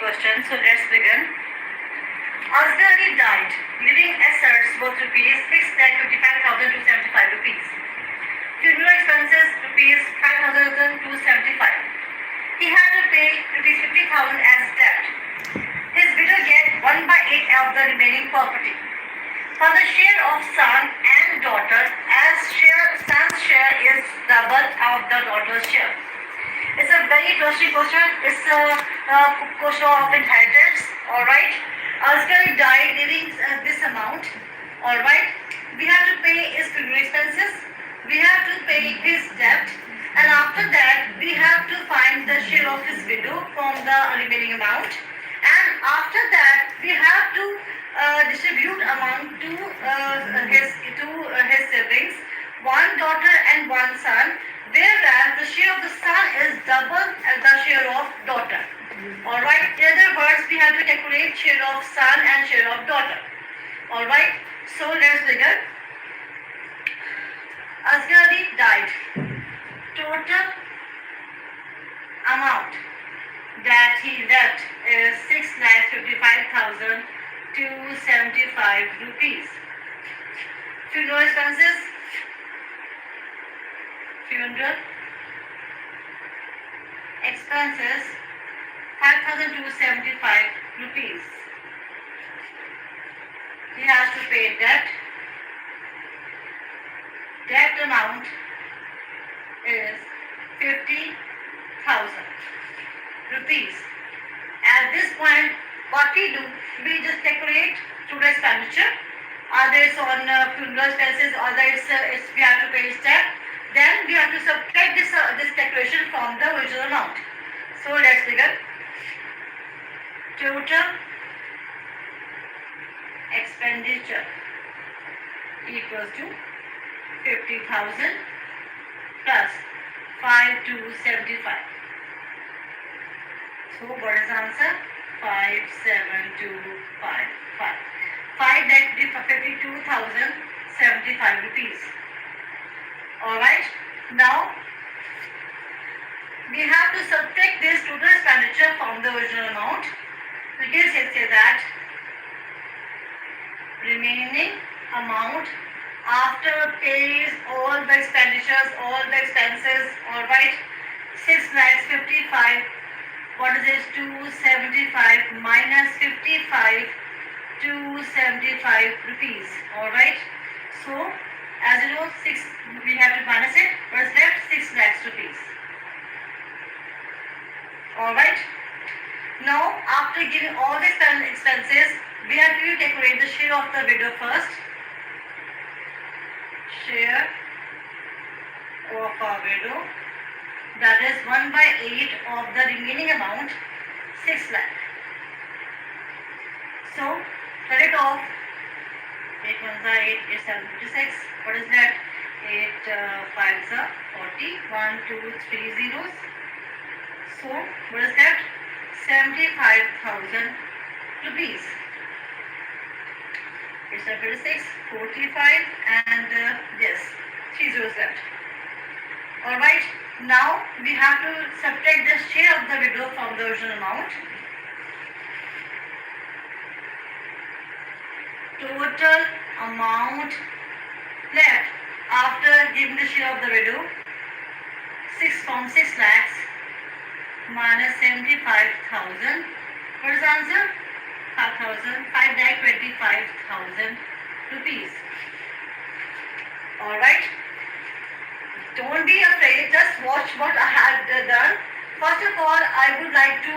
question. So let's begin. Asghari died, leaving assets worth rupees 6,55,275 rupees. Funeral expenses rupees 5,275. He had to pay rupees 50,000 as debt. His widow get 1/8 of the remaining property. For the share of son and daughter, as son's share is double of the daughter's share. It's a very interesting question. It's a question of inheritance. All right. Asghari died leaving this amount. All right. We have to pay his funeral expenses. We have to pay his debt, and after that we have to find the share of his widow from the remaining amount. And after that we have to distribute among his siblings, one daughter and one son, whereas the share of the son is double as the share of daughter. Alright, in other words, we have to calculate share of son and share of daughter. Alright, so let's begin. Asghari died. Total amount that he left is 6,55,275 rupees. Funeral expenses. Funeral expenses 5,275 rupees. He has to pay debt. Debt amount is 50,000 rupees. At this point, what we do, we just calculate total expenditure. Either it's on funeral expenses, or it's we have to pay his debt. Then we have to subtract this calculation from the original amount. So let's begin. Total expenditure equals to 50,000 plus 5,275. So what is the answer? 5,725. 5 that would be 52,075 rupees. Alright, now we have to subtract this total expenditure from the original amount. We can say that remaining amount after pays all the expenditures, all the expenses, alright, 6,55,000. What is this? 275 minus 55, 275 rupees. Alright, so as you know, 6 we have to minus it. What is left? 6 lakhs rupees. Alright. Now, after giving all the expenses, we have to calculate the share of the widow first. Share of a widow, that is 1/8 of the remaining amount, 6 lakh. So, credit off 8 ones are 8, 8 7 56. What is that? 8 5s are 40. 1 2 3 zeros. So, what is that? 75,000 rupees. It's 56, 45, and yes, 3 zeros left. Alright, now we have to subtract the share of the widow from the original amount. Total amount left after giving the share of the widow, 6 lakhs minus 75,000. What is the answer? 5,25,000 rupees. Alright. Don't be afraid, just watch what I have done. First of all, I would like to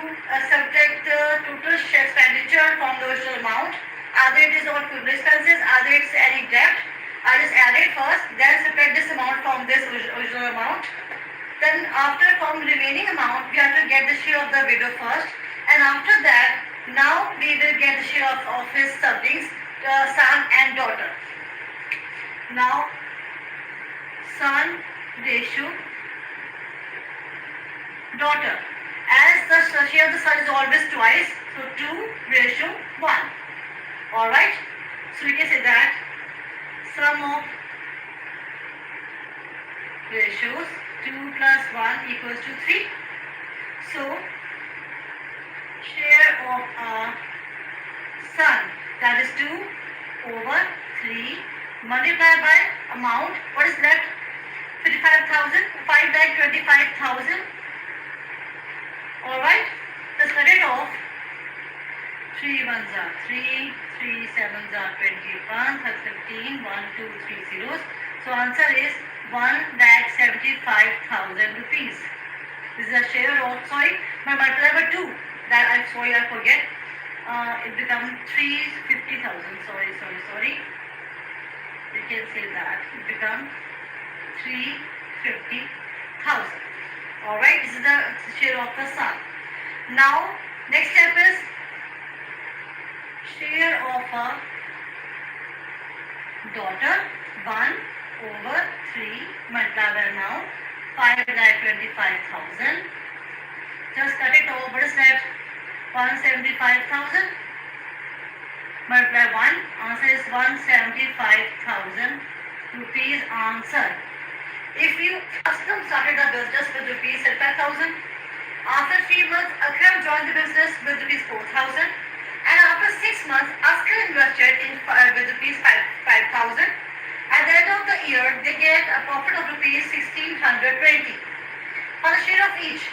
subtract the total expenditure from the original amount. Either it is on funeral expenses, either it's any debt. I just add it first, then subtract this amount from this original amount. Then after from remaining amount, we have to get the share of the widow first. And after that, now we will get the share of his siblings, son and daughter. Now, son ratio daughter. As the share of the son is always twice, so 2:1. Alright, so we can say that sum of ratios 2 plus 1 equals to 3. So share of a son, that is 2 over 3 multiplied by amount. What is left? 55,000. 5 lakh 25,000. Alright, let's cut it off. 3 ones are 3, 3 sevens are 21, 15, 1, 2, 3 zeros. So answer is 1,75,000 rupees. This is a share of, sorry, my multiplier by 2. That I forget. It becomes 350,000. Sorry. You can say that. It becomes 350,000. Alright, this is the share of the son. Now, next step is share of a daughter. 1 over 3 multiplied by amount 5,25,000. Just cut it off. What is left? 175,000 multiply 1. Answer is 175,000 rupees. Answer. If you custom started a business with rupees 75,000, after 3 months Akram joined the business with rupees 4,000, and after 6 months Askar invested in with rupees 5,000. At the end of the year they get a profit of rupees 1,620 for the share of each.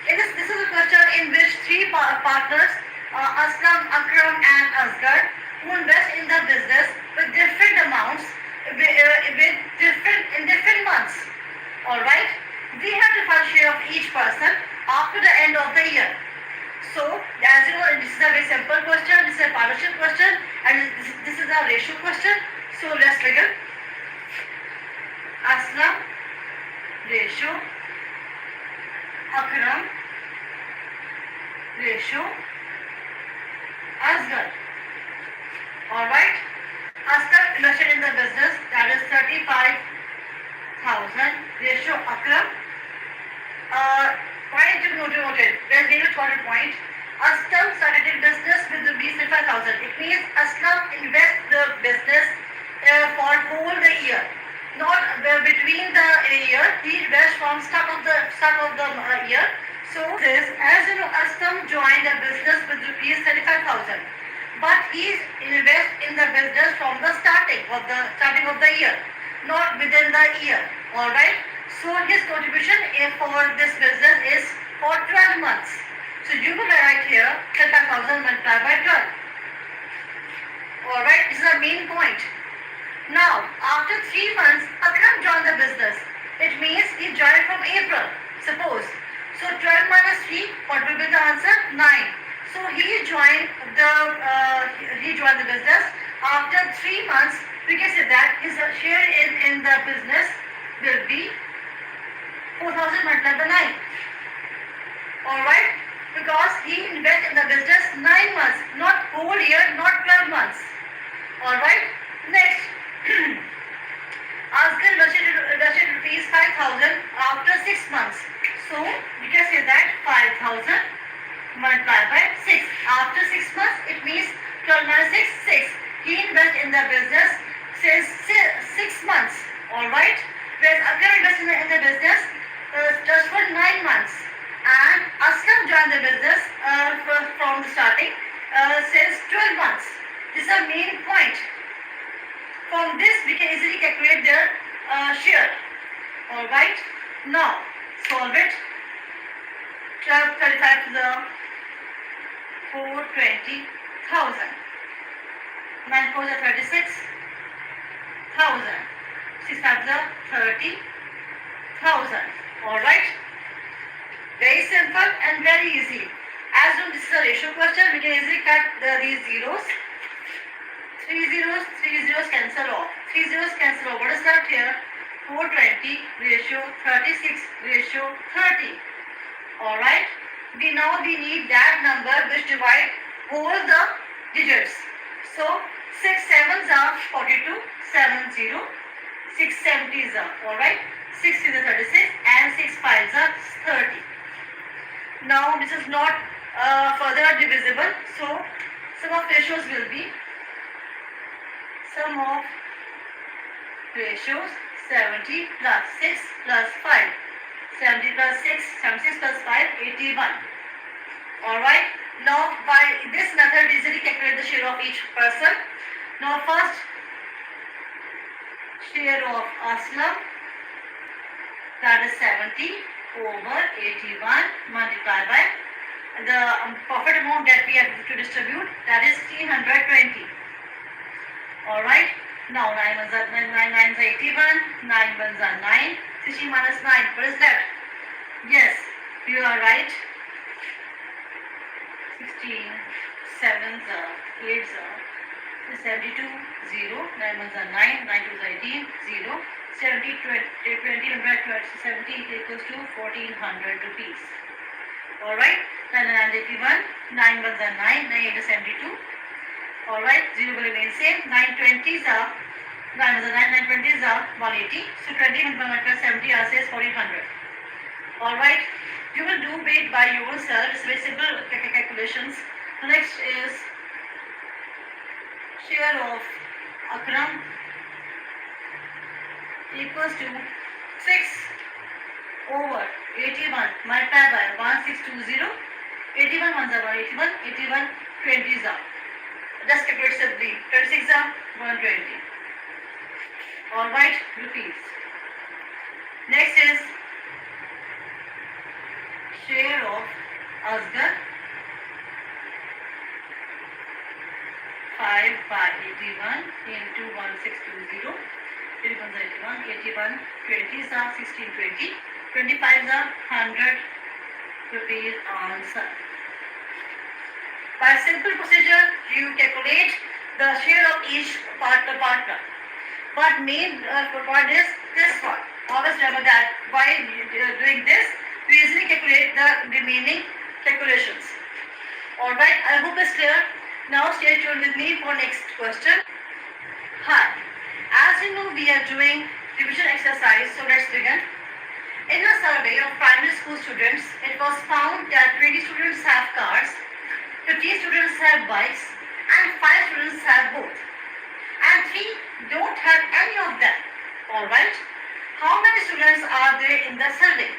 This is a question in which 3 partners, Aslam, Akram and Asghar, who invest in the business with different amounts in different months. Alright, we have to find share of each person after the end of the year. So, as you know, this is a very simple question, this is a partnership question, and this is a ratio question. So, let's begin. Aslam, ratio, Akram, ratio, Asghar. Alright, Asghar invested in the business, that is 35,000, ratio Akram. Point to be noted, let's give it 1 point. Aslam started in business with rupees 35,000. It means Aslam invests the business for whole the year. Not between the year, he invests from start of the year. So this, as you know, Aslam joined the business with rupees 35,000, but he invests in the business from the starting of the year, not within the year. All right. So his contribution for this business is for 12 months. So you will write here 35,000 multiplied by 12. All right. This is the main point. Now, after 3 months, Akram joined the business. It means he joined from April. Suppose. So 12 minus 3, what will be the answer? 9. So he joined the business. After 3 months, we can say that his share in the business will be 4,000 multiplied by 9. Alright? Because he invested in the business 9 months, not whole year, not 12 months. Alright? Next. Asghar invested rupees 5,000 after 6 months. So, we can say that 5,000 multiplied by 6. After 6 months, it means 12 minus 6, 6. He invested in the business since 6 months. Alright? Whereas Akram invested in the business just for 9 months. And Aslam joined the business from the starting since 12 months. This is the main point. From this, we can easily calculate their share. Alright? Now, solve it. 12, 35 to the 420,000. 9 4 is 36,000. 6 5 is 30,000. Alright? Very simple and very easy. As long as this is a ratio question, we can easily cut these zeros. 3 zeros cancel off. 3 zeros cancel off. What is left here? 420 ratio 36 ratio 30. Alright. We need that number which divide all the digits. So 6 sevens are 42, 7 0. 6 70s are. Alright. 6 is 36 and 6 5s are 30. Now this is not further divisible. So sum of ratios will be sum of ratios 70 plus 6 plus 5. 70 plus 6, 76 plus 5, 81. Alright. Now by this method easily calculate the share of each person. Now first share of Aslam, that is 70 over 81 multiplied by the profit amount that we have to distribute, that is 320. Alright. Now 9 ones are 9 nines are 81, 9 ones are 9, 16 minus 9. What is that? Yes, you are right. 16, 7s are 8s are 72, 0, 9 ones are 9, 9 2s are 18, 0, 70, 20 divided 70 equals to 1400 rupees. Alright, 9 9 81, 9 ones are 9, 9 8 is 72. Alright, 0 will remain same, 9 20s are 9 ones are 9, 9 20s are 180. So 20 multiplied 70 are says 1400. Alright, you will do it by yourself. It's very simple calculations. The next is share of Akram equals to 6 over 81 multiplied by 1620. 81 ones are 181, 81 20s are. Just calculate simply. 26 are 120. Alright, rupees. Next is share of Asgar 5 by 81 into 1620. 81 is 81, 81 20s are 1620, 25s are 100 rupees answer. By simple procedure, you calculate the share of each partner. But main point is this one. Always remember that by doing this, we easily calculate the remaining calculations. Alright, I hope it's clear. Now stay tuned with me for next question. Hi, as you know, we are doing division exercise, so let's begin. In a survey of primary school students, it was found that 20 students have cars, 15 students have bikes, and 5 students have both, and 3 don't have any of them. Alright, how many students are there in the survey?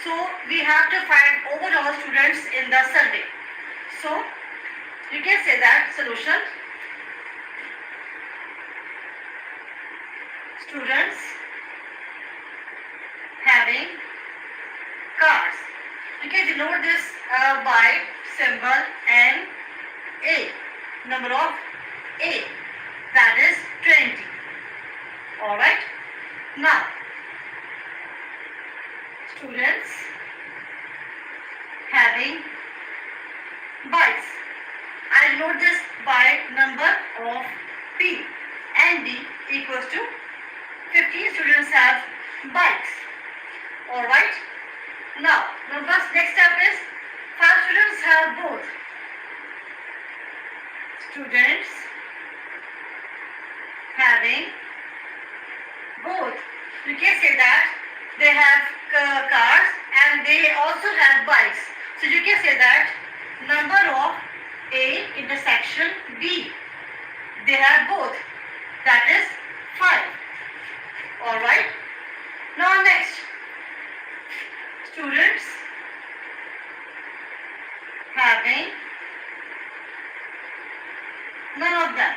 So we have to find overall students in the survey. So you can say that solution: students having cars. You can denote this by symbol NA, number of A, that is 20. Alright. Now, students having bikes. I denote this by number of P, and B equals to 15 students have bikes. Alright. Now, next step is 5 students have both. Students having both. You can say that they have cars and they also have bikes. So you can say that number of A intersection B, they have both. That is 5. Alright. Now next, students having none of them.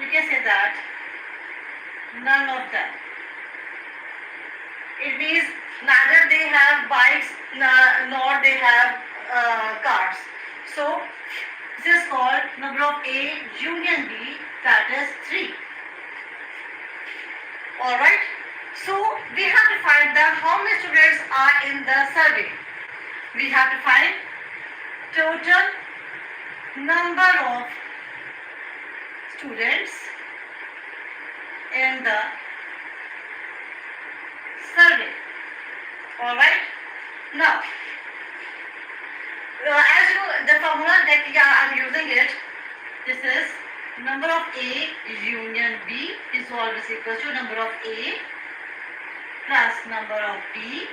You can say that none of them. It means neither they have bikes nor they have cars. So this is called number of A union B, that is 3. Alright. So we have to find how many students are in the survey. We have to find total number of students in the survey. Alright. Now, as you know, the formula that I am using it, this is number of A union B is always equal to number of A plus number of B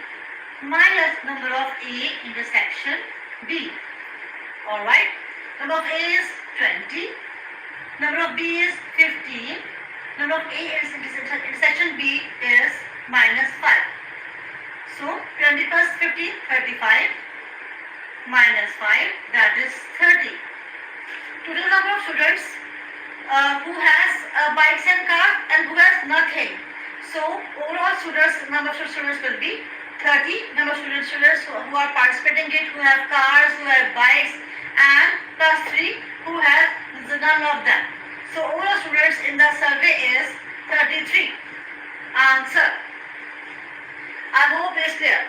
minus number of A intersection B. Alright. Number of A is 20. Number of B is 15. Number of A intersection B is minus 5. So 20 plus 15, 35. minus 5, that is 30. Total number of students who has bikes and cars and who has nothing. So overall number of students will be 30. Number of students who are participating in it, who have cars, who have bikes, and plus 3 who have none of them. So overall students in the survey is 33. Answer. I hope it's clear.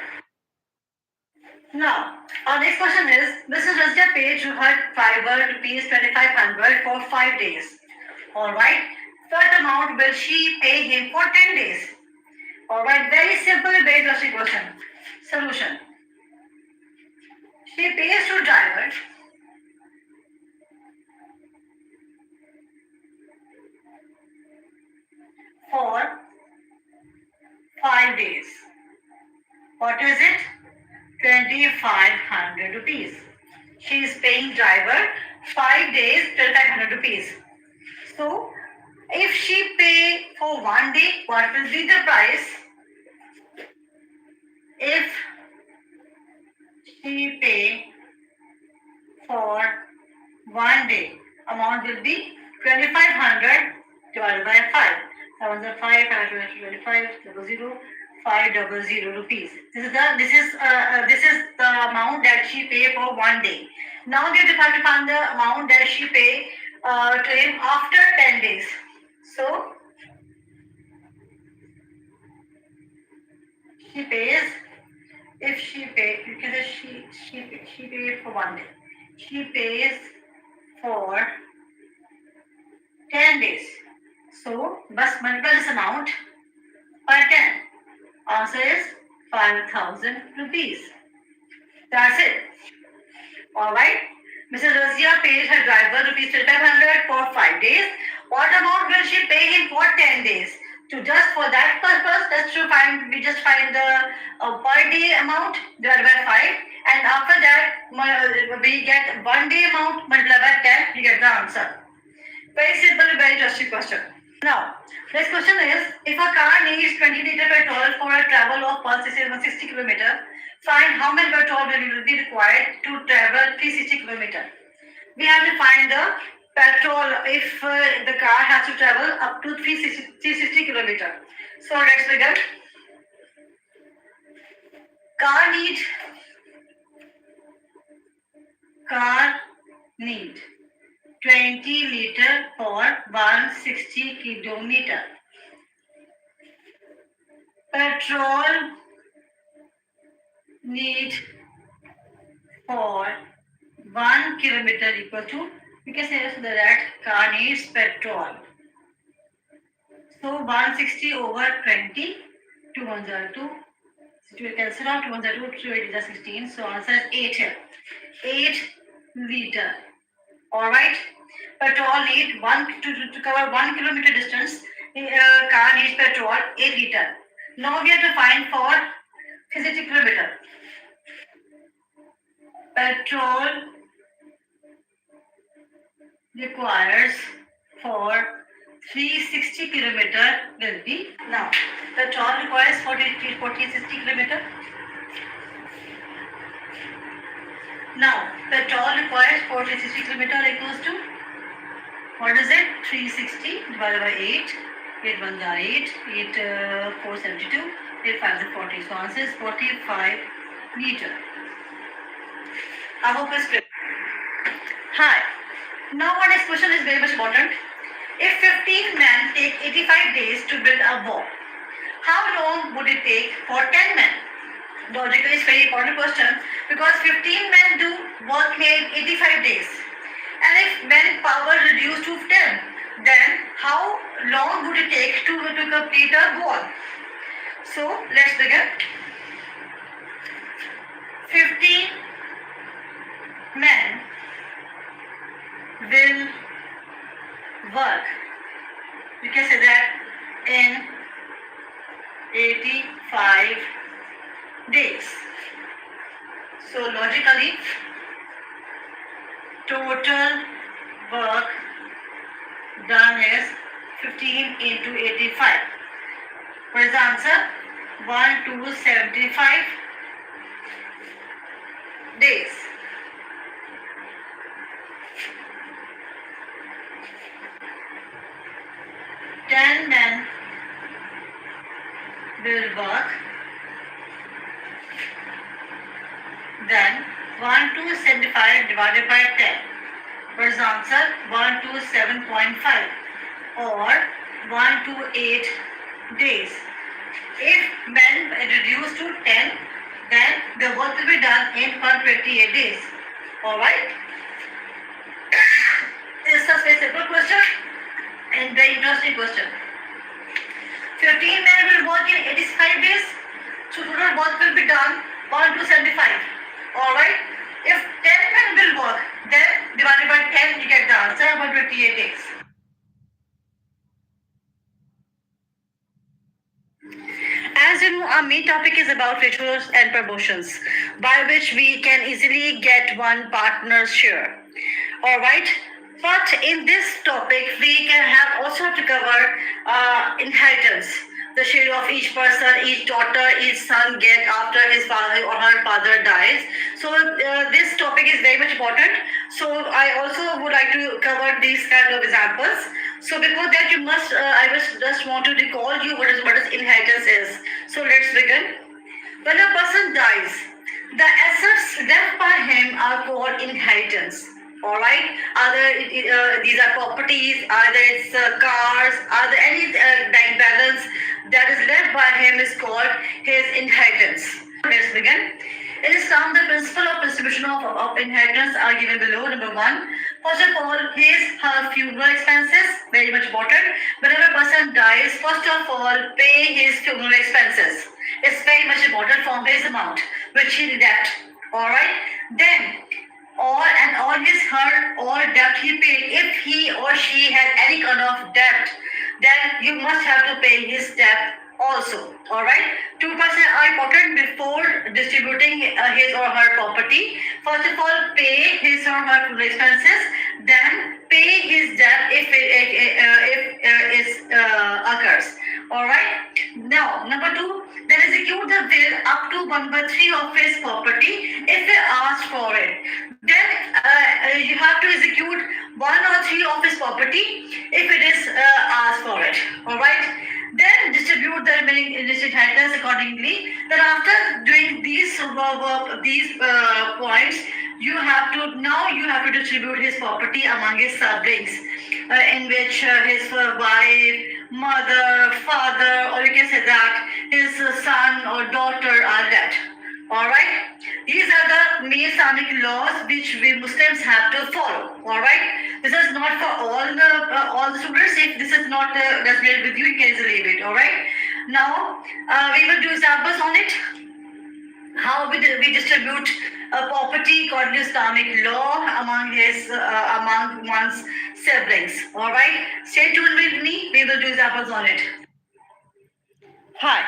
Now, our next question is, Mrs. Razia paid to her driver rupees 2500 for 5 days. Alright, what amount will she pay him for 10 days? Alright, very simple, very interesting question. Solution. She pays to driver for 5 days. What is it? 2500 rupees. She is paying driver 5 days 2500 rupees. So, if she pay for 1 day, what will be the price? If she pay for 1 day, amount will be 2500 divided by 5. 5 525 00 500 rupees. This is the amount that she pay for 1 day. Now we have to find the amount that she pay to him after 10 days. So she pays. If she pay, you can say she paid for 1 day. She pays for 10 days. So, bus multiply this amount by 10. Answer is 5,000 rupees. That's it. Alright. Mrs. Razia pays her driver rupees 2500 for 5 days. What amount will she pay him for 10 days? So just for that purpose, we just find the per day amount divided by 5, and after that we get 1 day amount multiplied by 10, we get the answer. Very simple, very interesting question. Now, next question is, if a car needs 20 liter petrol for a travel of 160 km, find how many petrol will be required to travel 360 km. We have to find the petrol if the car has to travel up to 360 km. So let's begin. Car need 20 liter for 160 kilometer. Petrol need for 1 kilometer equal to, we can say that car needs petrol. So 160 over 20, 202. So we cancel out 202, 2 8 is 16. So answer is 8 here. 8 liter. Alright. Petrol need to cover 1 kilometer distance. Car needs petrol 8 liter. Now we have to find for 360 kilometer. Petrol requires for 360 kilometer will be, now petrol requires 60 kilometer. Now petrol requires 60 kilometer equals to, what is it? 360 divided by 8. 8 1s are 8. 8 4 72. 8 5s are 40. So answer is 45 liter. I hope it's clear. Hi. Now our next question is very much important. If 15 men take 85 days to build a wall, how long would it take for 10 men? Logically, it's very important question because 15 men do work in 85 days. And if manpower reduced to 10, then how long would it take to complete a wall? So let's begin. 15 men will work, we can say that, in 85 days. So logically, total work done is 15 into 85. What is the answer? 1 to 75 days. 10 men will work, then 1275 divided by 10. What is the answer? 127.5 or 128 days. If men reduce to 10, then the work will be done in 128 days. Alright? This is a very simple question and very interesting question. 15 men will work in 85 days, so total work will be done 1 to 75. Alright? If 10 men will work, then divided by 10 you get the answer, 128 days. As you know, our main topic is about ratios and proportions, by which we can easily get one partner's share. Alright? But in this topic, we can also have to cover inheritance. The share of each person, each daughter, each son get after his father or her father dies. So this topic is very much important. So I also would like to cover these kind of examples. So before that, I just want to recall you what is inheritance is. So let's begin. When a person dies, the assets left by him are called inheritance. Alright, these are properties, either it's cars, either any bank balance that is left by him is called his inheritance. Let's begin. In Islam, the principle of distribution of inheritance are given below. Number one, first of all, her funeral expenses, very much important. Whenever a person dies, first of all, pay his funeral expenses. It's very much important from his amount which he left. Alright, then all debt he paid. If he or she has any kind of debt, then you must have to pay his debt also. Alright, 2% are important before distributing his or her property. First of all, pay his or her expenses, then pay his debt if it occurs. Alright, now number two, then execute the will up to 1/3 of his property if they ask for it. Then you have to execute 1 or 3 of his property if it is asked for it. Alright, then distribute the remaining inheritance accordingly. Then after doing these points, you have to distribute his property among his siblings, in which his wife, mother, father, or you can say that his son or daughter are left. Alright, these are the main Islamic laws which we Muslims have to follow. Alright, this is not for all the students. If this is not resonated with you, you can easily leave it. Alright, now we will do examples on it. How we distribute property according to Islamic law among one's siblings. Alright, stay tuned with me. We will do examples on it. Hi.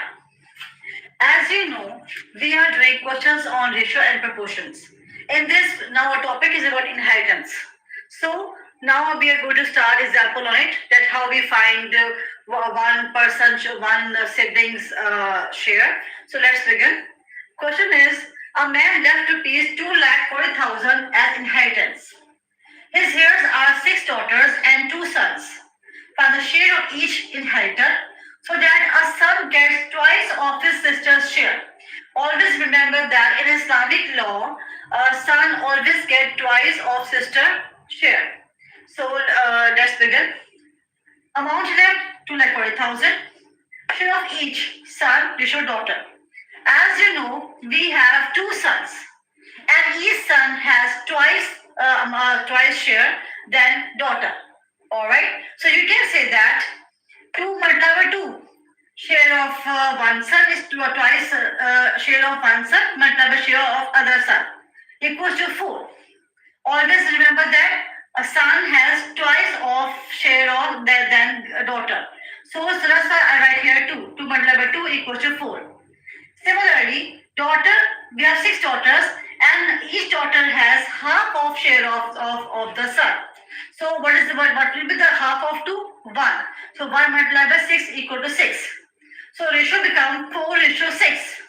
As you know, we are doing questions on ratio and proportions. In this, now our topic is about inheritance. So now we are going to start example on it, that how we find one sibling's share. So let's begin. Question is, a man left rupees 2,40,000 as inheritance. His heirs are 6 daughters and 2 sons. Find the share of each inheritor, so that a son gets twice of his sister's share. Always remember that in Islamic law, a son always gets twice of sister share. So let's begin. Amount left 2,40,000. Share of each son, ratio daughter. As you know, we have 2 sons, and each son has twice share than daughter. Alright, so you can say that 2 multiplied by 2. Share of one son is twice share of one son multiplied by share of other son equals to 4. Always remember that a son has twice of share of than a daughter. So that's why I write here 2. 2 multiplied by 2 equals to 4. Similarly, daughter, we have 6 daughters, and each daughter has half of share of the son. So what will be the half of 2? 1. So 1 multiplied by 6 equal to 6. So ratio becomes 4:6.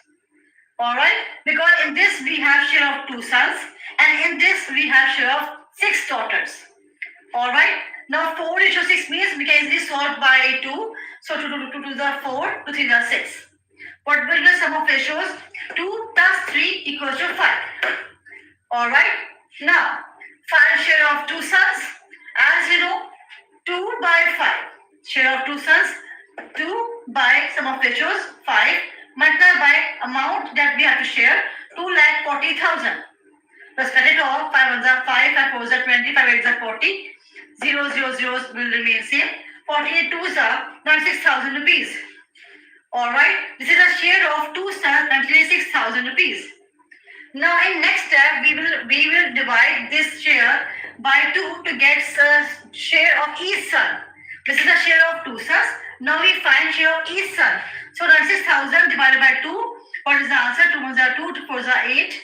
Alright? Because in this we have share of 2 sons, and in this we have share of 6 daughters. Alright? Now 4:6 means we can easily solve by 2. So 2 to the 4, 2 3 the 6. What will be the sum of ratios? 2 plus 3 equals to 5. Alright. Now find share of two sons. As you know, 2 by 5. Share of two sons. 2 by sum of ratios 5 multiplied by amount that we have to share 2,40,000. Let's cut it off. 5 ones are 5, 5 fours are 20, 5 eights are 40. 0, 0, zeros will remain same. 48 twos are 96,000 rupees. Alright, this is a share of two sons and 36,000 rupees. Now in next step we will divide this share by 2 to get a share of each son. This is a share of two sons. Now we find share of each son. So 96,000 divided by 2. What is the answer? 2 ones are 2, 2 fours are 8.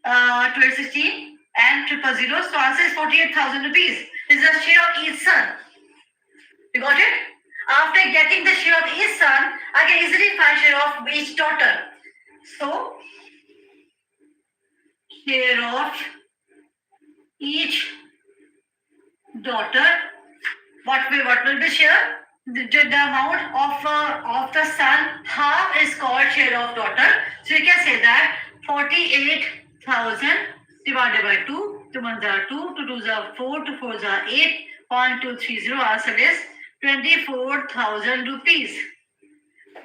12, 16 and 000. So answer is 48,000 rupees. This is the share of each son. You got it? After getting the share of each son, I can easily find share of each daughter. So share of each daughter. What will be share? The amount of the son half is called share of daughter. So you can say that 48,000 divided by 2. 2 ones are 2, 2 twos are 4, 2 fours are 8. 1, 2, 3, 0. Answer is 24,000 rupees.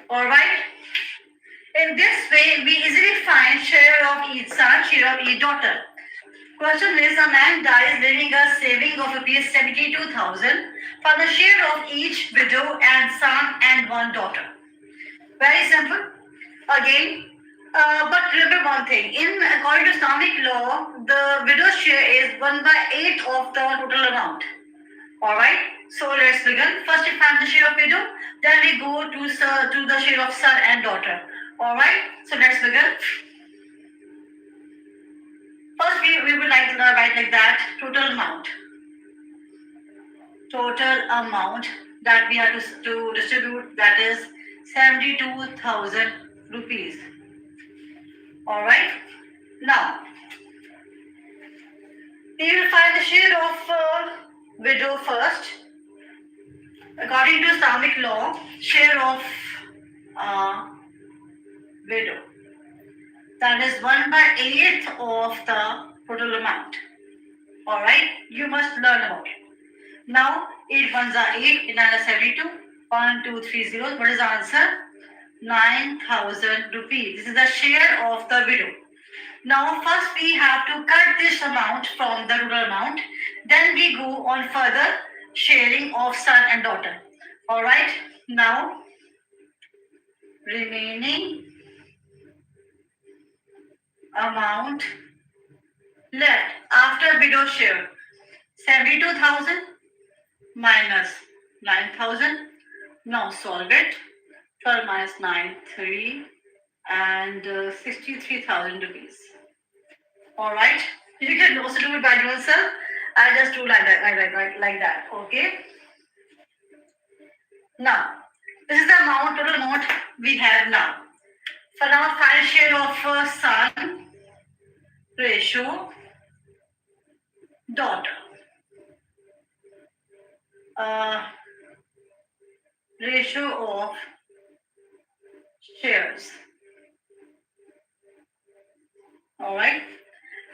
Alright. In this way, we easily find share of each son, share of each daughter. Question is, a man dies leaving a saving of rupees 72,000 for the share of each widow and son and one daughter. Very simple. Again, but remember one thing. According to Islamic law, the widow's share is 1/8 of the total amount. Alright, so let's begin. First we find the share of widow, then we go to the share of son and daughter. Alright, so let's begin. First we would like to write like that, total amount. Total amount that we have to distribute, that is 72,000 rupees. Alright, now we will find the share of widow first. According to Islamic law, share of widow, that is 1/8 of the total amount. Alright, you must learn about it. Now 8 ones are 8, 9 are 72. 1, 2, 3 zeros. What is the answer? 9,000 rupees. This is the share of the widow. Now first we have to cut this amount from the total amount. Then we go on further sharing of son and daughter. Alright, now remaining amount left after widow share, 72,000 minus 9,000. Now solve it. 12 minus 9, 3 and 63,000 rupees. Alright, you can also do it by yourself. I just do like that. Okay. Now, this is the amount, total amount we have now. For now, find share of son ratio daughter. Ratio of shares. Alright.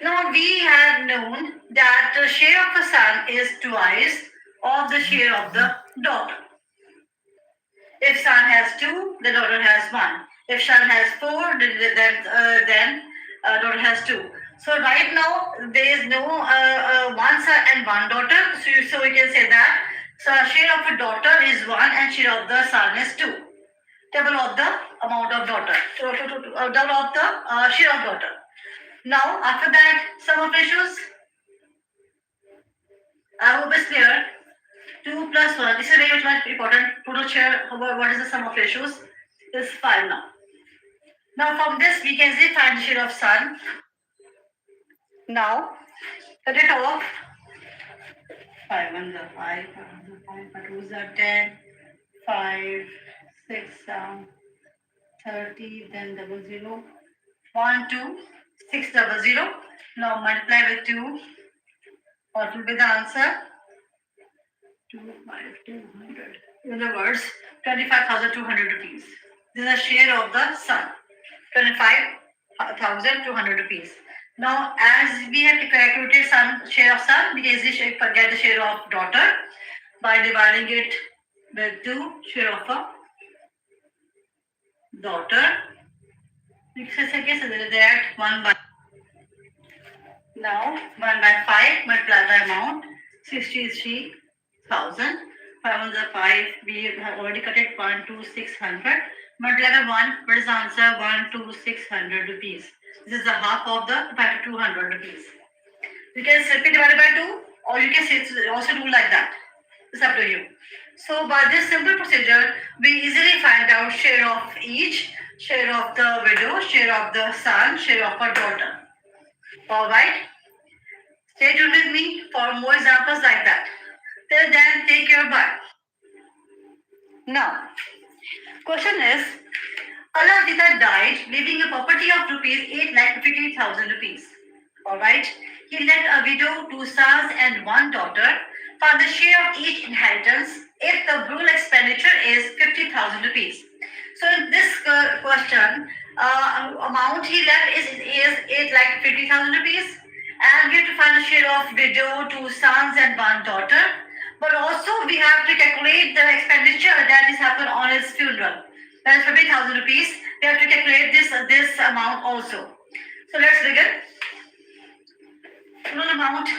Now we have known that the share of the son is twice of the share of the daughter. If son has 2, the daughter has 1. If son has 4, then daughter has 2. So right now there is no one son and one daughter. So we can say that share of a daughter is 1 and share of the son is 2. Double of the amount of daughter. Double of the share of daughter. Now after that, sum of ratios. I hope it's clear. 2 plus 1. This is very much important. Total share. What is the sum of ratios? Is 5 now. Now from this we can see find the share of son. Now cut it off. 5 ones are 5, 5 twos are 10, 5, 6 down, 30, then 00, 1, 2, 6, 00. Now multiply with 2. What will be the answer? 25,200. In other words, 25,200 rupees. This is the share of the son. 25,200 rupees. Now, as we have calculated share of son, we can easily get the share of daughter by dividing it with 2 share of a daughter. We can say that 1 by now 1 by 5 multiplied by amount 63,000. 5 on the 5 we have already cut it 1 to 600 multiplied by 1. What is the answer? 1 to 600 rupees. This is the half of the 5 to 200 rupees. You can simply divide it by 2 or you can also do like that. It's up to you. So by this simple procedure, we easily find out share of each, share of the widow, share of the son, share of a daughter. Alright? Stay tuned with me for more examples like that. Till then, take care, bye. Now, question is, Aladita died leaving a property of rupees 8,50,000 rupees. Alright? He left a widow, 2 sons and 1 daughter. Find the share of each inheritance if the rule expenditure is 50,000 rupees. So in this question, amount he left is 8,50,000 rupees. And we have to find the share of widow, 2 sons and 1 daughter. But also we have to calculate the expenditure that is happened on his funeral. That is 50,000 rupees. We have to calculate this amount also. So let's begin. Total amount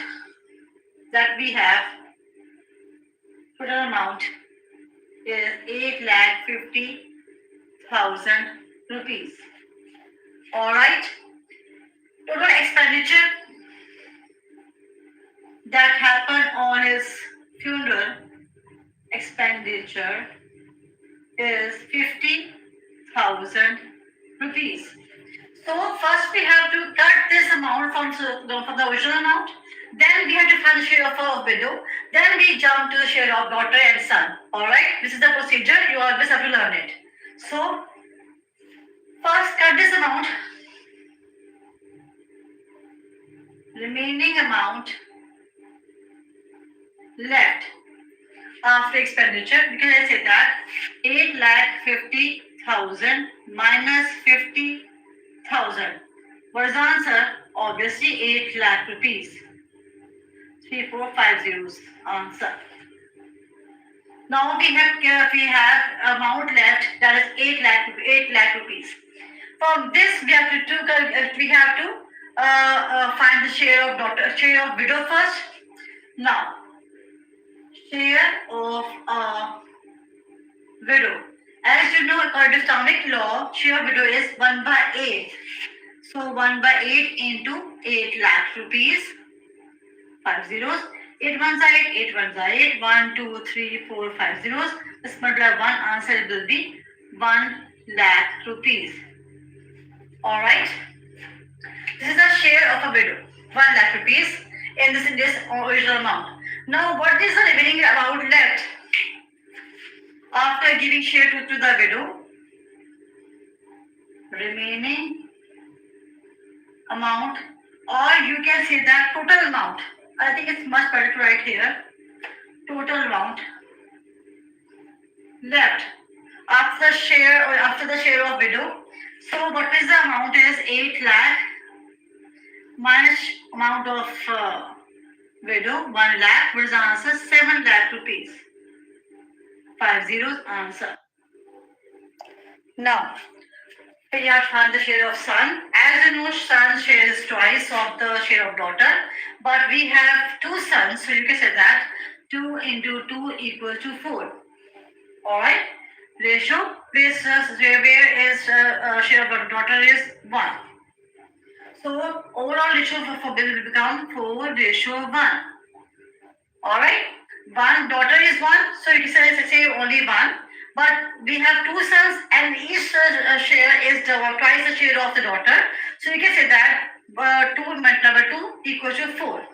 that we have, total amount is 8,50,000 rupees. Alright. Total expenditure that happened on his funeral expenditure is 50,000 rupees. So first we have to cut this amount from the original amount. Then we have to find the share of a widow. Then we jump to the share of daughter and son. Alright, this is the procedure. You always have to learn it. So first cut this amount. Remaining amount left after expenditure, because I said that 8,50,000 minus 50,000. What is the answer? Obviously 8 lakh rupees. 3, 4, 5 zeros answer. Now we have amount left, that is 8 lakh rupees. From this we have to find the share of widow first. Now share of a widow. As you know, according to Islamic law, share of widow is 1 by 8. So 1 by 8 into 8 lakh rupees. 5 zeros. 8 ones are 8, 8 ones are 8. 1, 2, 3, 4, 5 zeros. Let's multiply 1. Answer will be 1 lakh rupees. Alright. This is the share of a widow. 1 lakh rupees in this original amount. Now what is the remaining amount left? After giving share to the widow, remaining amount, or you can say that total amount. I think it's much better to write here. Total amount left after the share of widow. So what is the amount is 8 lakh minus amount of widow 1 lakh. What is the answer? 7 lakh rupees. 5 zeros answer. Now we have found the share of son. As you know, son share is twice of the share of daughter, but we have 2 sons, so you can say that 2 into 2 equals to 4. Alright, ratio where is share of daughter is 1. So overall ratio for bill will become 4 ratio 1. Alright, 1 daughter is 1, so you can say only 1. But we have 2 sons and each share is twice the share of the daughter. So you can say that 2 multiplied by 2 equals to 4.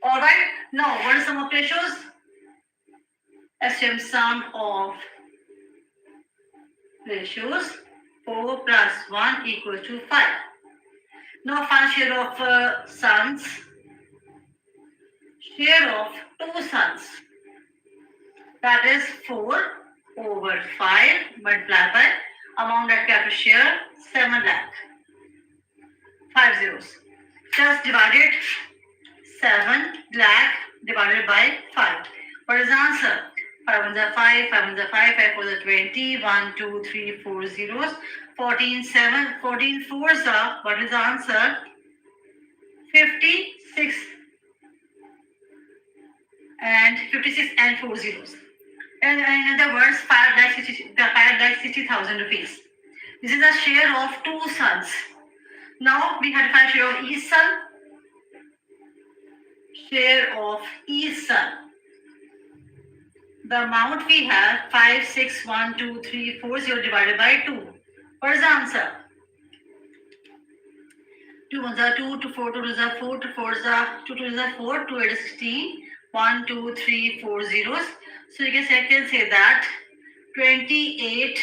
Alright, now what is sum of ratios? Assume sum of ratios 4 plus 1 equals to 5. Now find share of sons. Share of 2 sons. That is 4/5 multiplied by amount that we have to share 7 lakh. 5 zeros. Just divided 7 lakh divided by 5. What is the answer? 5 ones are 5, 5 ones are 5, 5 fours are 20, 1, 2, 3, 4 zeros, 14, 7, 14 fours are, what is the answer? 56 and 4 zeros. And in other words, 5,60,000 rupees. This is a share of 2 sons. Now we have to find share of each son. Share of each son. The amount we have 5, 6, 1, 2, 3, 4, 0 divided by 2. What is the answer? 2 ones are 2, 2 4, 2 2s are 4, 2 4s are 2 2s are 4, 2 8 is 16, 1, 2, 3, 4 zeros. So you can say that 28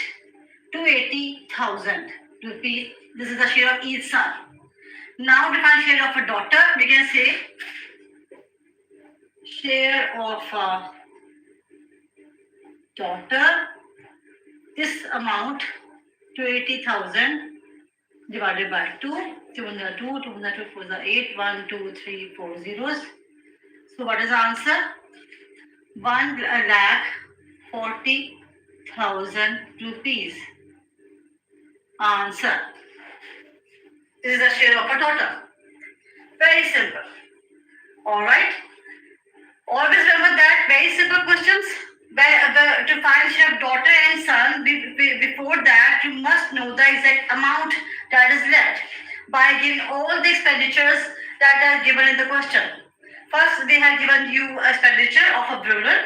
to 80,000 rupees. This is the share of each son. Now to find share of a daughter, we can say share of a daughter. This amount to 80,000 divided by 2. 2 1 are 2, 2 1 are 2, 4 are 8, 1, 2, 3, 4 zeros. So what is the answer? 1,40,000 rupees. Answer. This is the share of a daughter. Very simple. Alright. Always remember that very simple questions. To find share of daughter and son, before that you must know the exact amount that is left by giving all the expenditures that are given in the question. First, they have given you expenditure of a brother.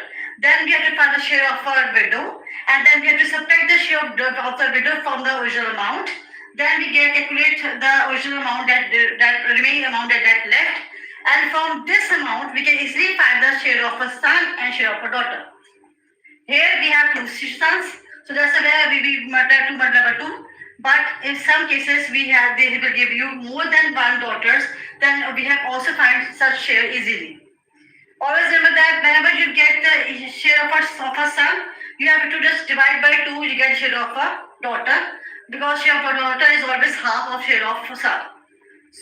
Then we have to find the share of a widow, and then we have to subtract the share of the widow from the original amount. Then we calculate the original amount that remaining amount that left, and from this amount we can easily find the share of a son and share of a daughter. Here we have 2 sons, so that's where we multiply 2 multiplied by 2. But in some cases they will give you more than 1 daughters, then we have also find such share easily. Always remember that whenever you get the share of a son, you have to just divide by 2, you get share of a daughter, because share of a daughter is always half of share of a son.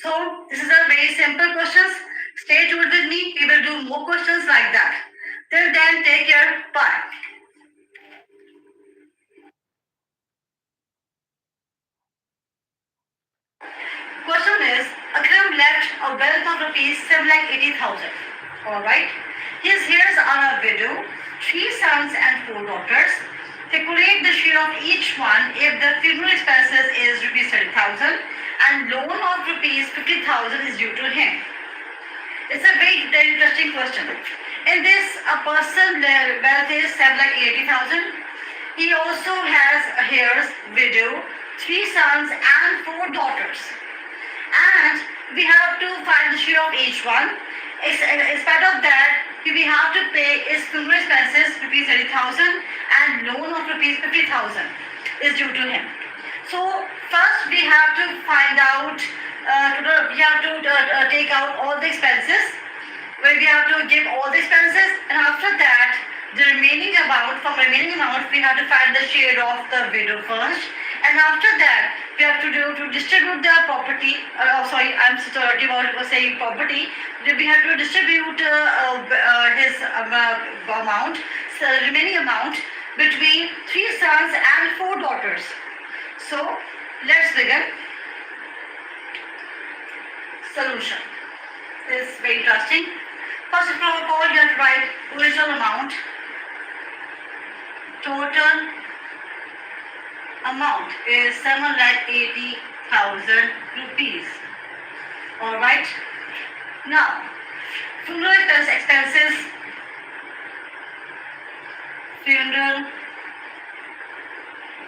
So this is a very simple questions. Stay tuned with me, we will do more questions like that. Till then, take care, bye. Question is, Akram left a wealth of rupees 7,80,000. Alright. His heirs are a widow, 3 sons and 4 daughters. Calculate the share of each one if the funeral expenses is rupees 30,000 and loan of rupees 50,000 is due to him. It's a very interesting question. In this, a person wealth is 7,80,000. He also has heirs, widow, 3 sons and 4 daughters. And we have to find the share of each one. In spite of that, we have to pay his funeral expenses rupees 30,000 and loan of rupees 50,000 is due to him. So first we have to find out, we have to take out all the expenses. Where we have to give all the expenses, and after that, the remaining amount, we have to find the share of the widow first, and after that, we have to distribute the property. I'm sorry about saying property. We have to distribute his amount, so remaining amount between 3 sons and 4 daughters. So let's begin. Solution is very interesting. First of all, you have to write original amount. Total amount is 7,80,000 rupees. Alright. Now, funeral expenses. Funeral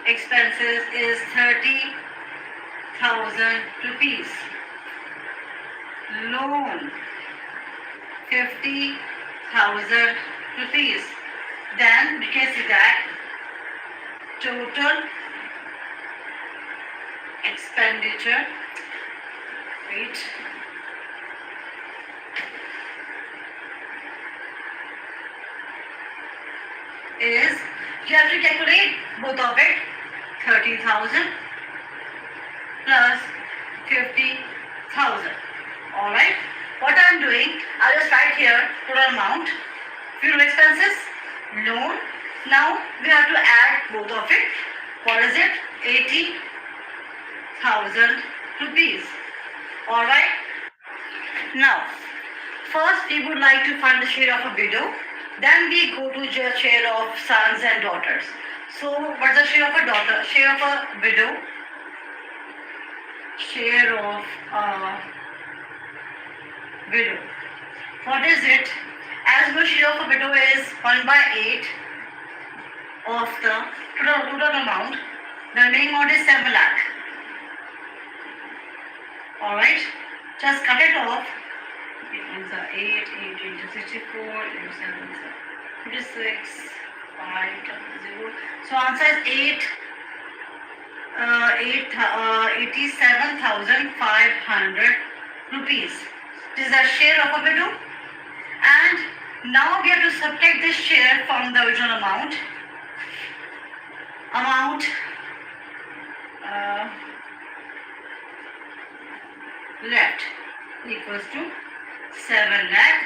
expenses is 30,000 rupees. Loan 50,000 rupees. Then we can see that total expenditure, wait, is you have to calculate both of it. 30,000 plus 50,000. Alright. What I am doing, I'll just write here total amount. Fuel expenses, loan. Now we have to add both of it. What is it? 80,000 rupees. Alright. Now, first we would like to find the share of a widow. Then we go to the share of sons and daughters. So, what's the share of a daughter? Share of a widow. Share of a widow. What is it? As the share of a widow is 1/8 of the total amount. The remaining amount is 7 lakh. Alright. Just cut it off. 8 into 64, 7, 56, 500. So answer is 87,500 rupees. This is the share of a widow. And now we have to subtract this share from the original amount. Left equals to 7 lakh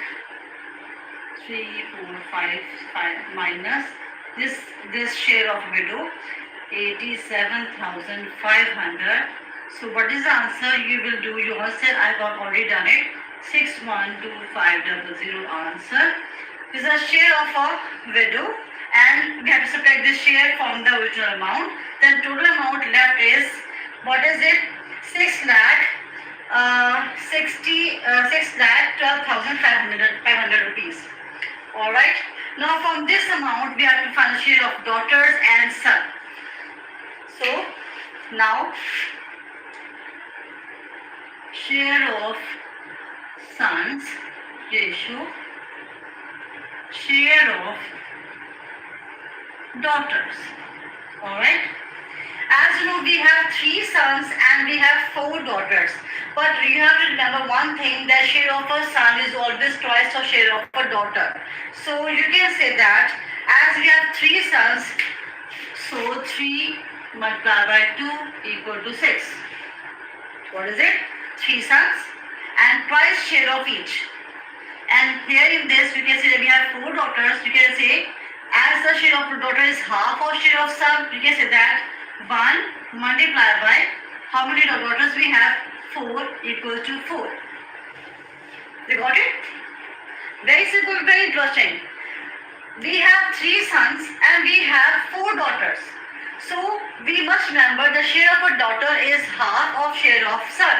3,455 minus this share of widow 87,500. So what is the answer? You will do yourself. I got already done it. 612500 answer. This is a share of a widow and we have to subtract this share from the original amount. Then total amount left is, what is it? 6,12,500 rupees. Alright. Now from this amount we have to find the share of daughters and son. So now share of sons ratio share of daughters. Alright. As you know, we have 3 sons and we have 4 daughters. But you have to remember one thing, that share of a son is always twice of share of a daughter. So you can say that as we have 3 sons, so 3 multiplied by 2 equal to 6. What is it? 3 sons and twice share of each. And here in this you can say that we have 4 daughters. You can say as the share of the daughter is half of share of son, you can say that 1 multiplied by how many daughters we have? 4 equals to 4. You got it? Very simple, very interesting. We have 3 sons and we have 4 daughters. So we must remember the share of a daughter is half of share of son.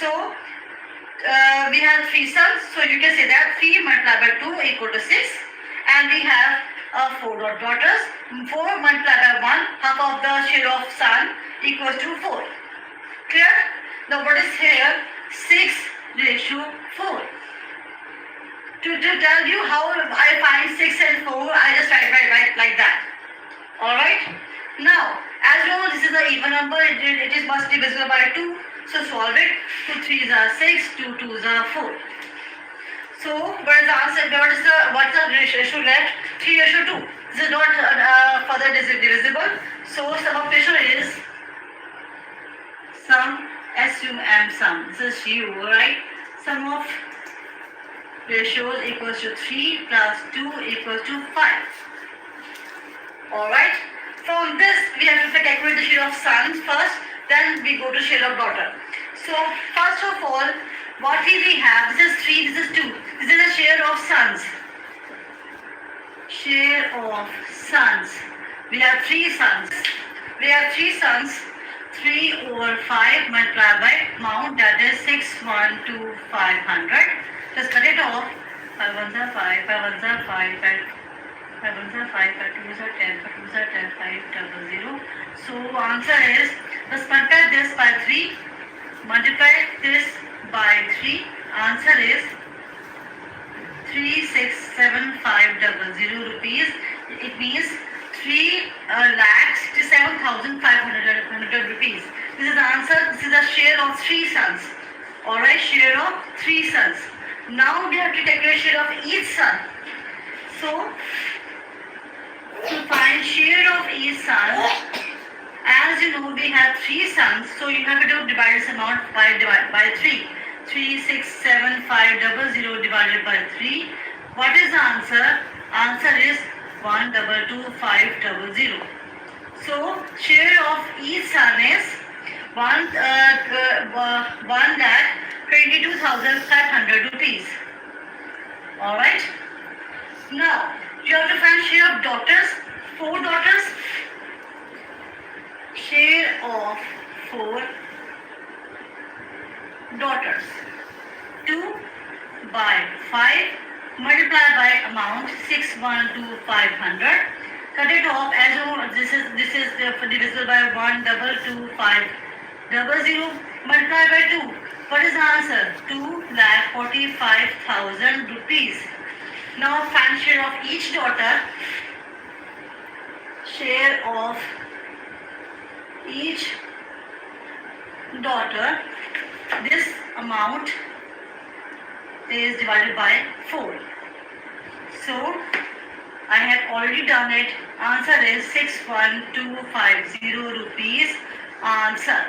So we have 3 sons. So you can say that 3 multiplied by 2 equal to 6. And we have 4 daughters. 4 multiplied by 1, half of the share of son equals to 4. Clear? Now what is here? 6:4. To tell you how I find 6 and 4, I just write like that. Alright? Now, as you know, this is an even number. It is must be divisible by 2. So solve it. 2 3s are 6, 2 2s are 4. So what is the answer? What's the ratio left? 3:2. This is not further divisible. So sum of ratio is sum. SUM sum. This is U, right? Sum of ratios equals to 3 plus 2 equals to 5. Alright. From this we have to calculate the share of sons first. Then we go to share of daughter. So first of all, what we have? This is 3, this is 2. This is the share of sons. Share of sons. We have 3 sons. 3/5 multiplied by amount, that is 6,12500. Just cut it off. 5 1s are 5, 5 1s are 5, 5 1s are 5, 5 2s are 10, 5 2s are 10, 500. So answer is, let's multiply this by 3, multiply this by 3. Answer is 367,500 rupees. It means 3,67,500 rupees. This is the answer. This is the share of 3 sons. Alright, share of 3 sons. Now we have to calculate share of each son. So To find share of each son, as you know, we have 3 sons, so you have to divide this amount by 3. 367,500 divided by 3. What is the answer? Answer is 122,500. So share of each son is 1,22,500 rupees. All right. Now you have to find share of daughters. 4 daughters. Share of 4 daughters. 2 by 5 multiply by amount 612,500. Cut it off as this is divisible by 122,500. Multiply by 2. What is the answer? 2,45,000 rupees. Now find share of each daughter. Share of each daughter. This amount is divided by 4. So I have already done it. Answer is 61250 rupees. Answer.